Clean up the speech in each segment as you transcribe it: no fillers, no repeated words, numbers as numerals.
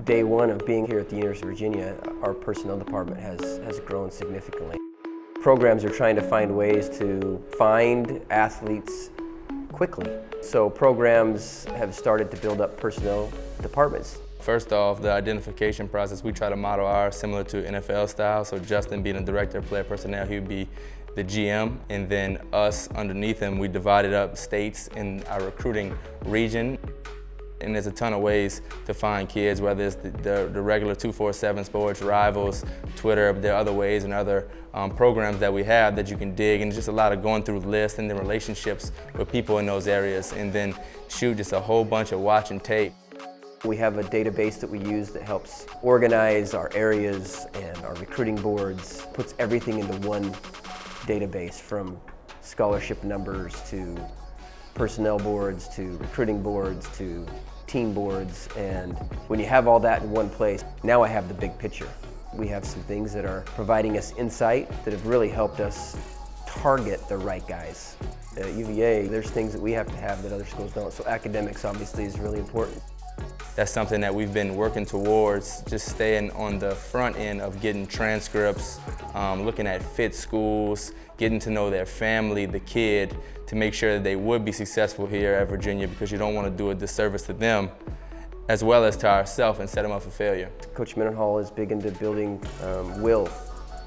day one of being here at the University of Virginia, our personnel department has grown significantly. Programs are trying to find ways to find athletes quickly. So programs have started to build up personnel departments. First off, the identification process, we try to model ours similar to NFL style. So Justin being the director of player personnel, he would be the GM, and then us underneath him, we divided up states in our recruiting region. And there's a ton of ways to find kids, whether it's the regular 247 Sports, Rivals, Twitter. There are other ways and other programs that we have that you can dig, and it's just a lot of going through lists and the relationships with people in those areas, and then shoot just a whole bunch of watching tape. We have a database that we use that helps organize our areas and our recruiting boards, puts everything into one database, from scholarship numbers to personnel boards to recruiting boards to team boards. And when you have all that in one place, now I have the big picture. We have some things that are providing us insight that have really helped us target the right guys. At UVA, there's things that we have to have that other schools don't, so academics obviously is really important. That's something that we've been working towards, just staying on the front end of getting transcripts, looking at fit schools, getting to know their family, the kid, to make sure that they would be successful here at Virginia, because you don't want to do a disservice to them as well as to ourselves and set them up for failure. Coach Mendenhall is big into building will.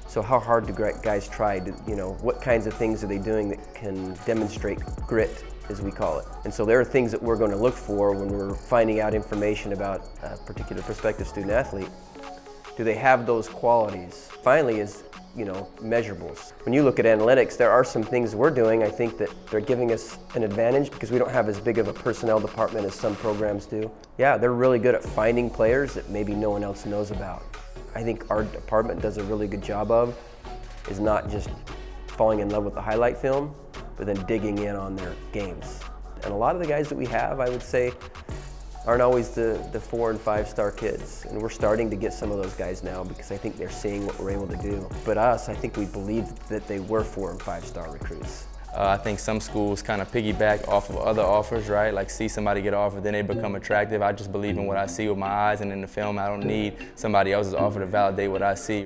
So how hard do guys try? What kinds of things are they doing that can demonstrate grit, as we call it? And so there are things that we're going to look for when we're finding out information about a particular prospective student athlete. Do they have those qualities? Finally is, measurables. When you look at analytics, there are some things we're doing, I think, that they're giving us an advantage because we don't have as big of a personnel department as some programs do. Yeah, they're really good at finding players that maybe no one else knows about. I think our department does a really good job of is not just falling in love with the highlight film, but then digging in on their games. And a lot of the guys that we have, I would say, aren't always the 4- and 5-star kids. And we're starting to get some of those guys now because I think they're seeing what we're able to do. But us, I think we believed that they were 4- and 5-star recruits. I think some schools kind of piggyback off of other offers, right? Like see somebody get offered, then they become attractive. I just believe in what I see with my eyes and in the film. I don't need somebody else's offer to validate what I see.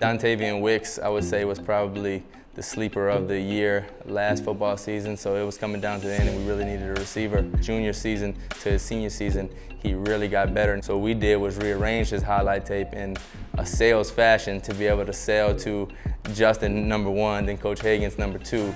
Dontayveon Wicks, I would say, was probably the sleeper of the year last football season, so it was coming down to the end and we really needed a receiver. Junior season to his senior season, he really got better. And so what we did was rearrange his highlight tape in a sales fashion to be able to sell to Justin, number 1, then Coach Hagan's number 2.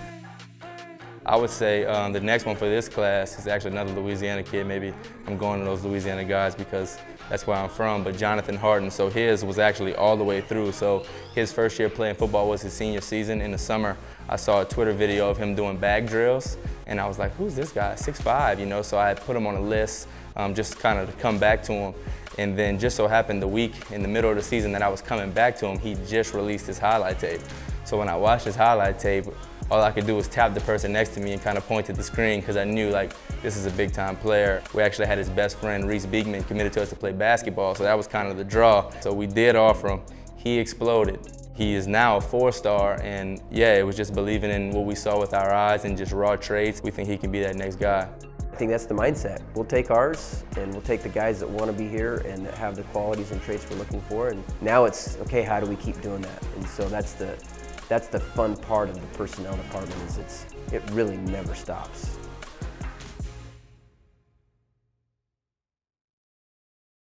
I would say the next one for this class is actually another Louisiana kid. Maybe I'm going to those Louisiana guys because that's where I'm from, but Jonathan Hardin. So his was actually all the way through. So his first year playing football was his senior season. In the summer, I saw a Twitter video of him doing bag drills, and I was like, who's this guy? 6'5", So I put him on a list just kind of to come back to him. And then just so happened the week in the middle of the season that I was coming back to him, he just released his highlight tape. So when I watched his highlight tape, all I could do was tap the person next to me and kind of point to the screen because I knew, like, this is a big-time player. We actually had his best friend, Reese Beekman, committed to us to play basketball, so that was kind of the draw. So we did offer him. He exploded. He is now a 4-star, and yeah, it was just believing in what we saw with our eyes and just raw traits. We think he can be that next guy. I think that's the mindset. We'll take ours, and we'll take the guys that want to be here and that have the qualities and traits we're looking for. And now it's, okay, how do we keep doing that? And so that's the fun part of the personnel department, is it really never stops.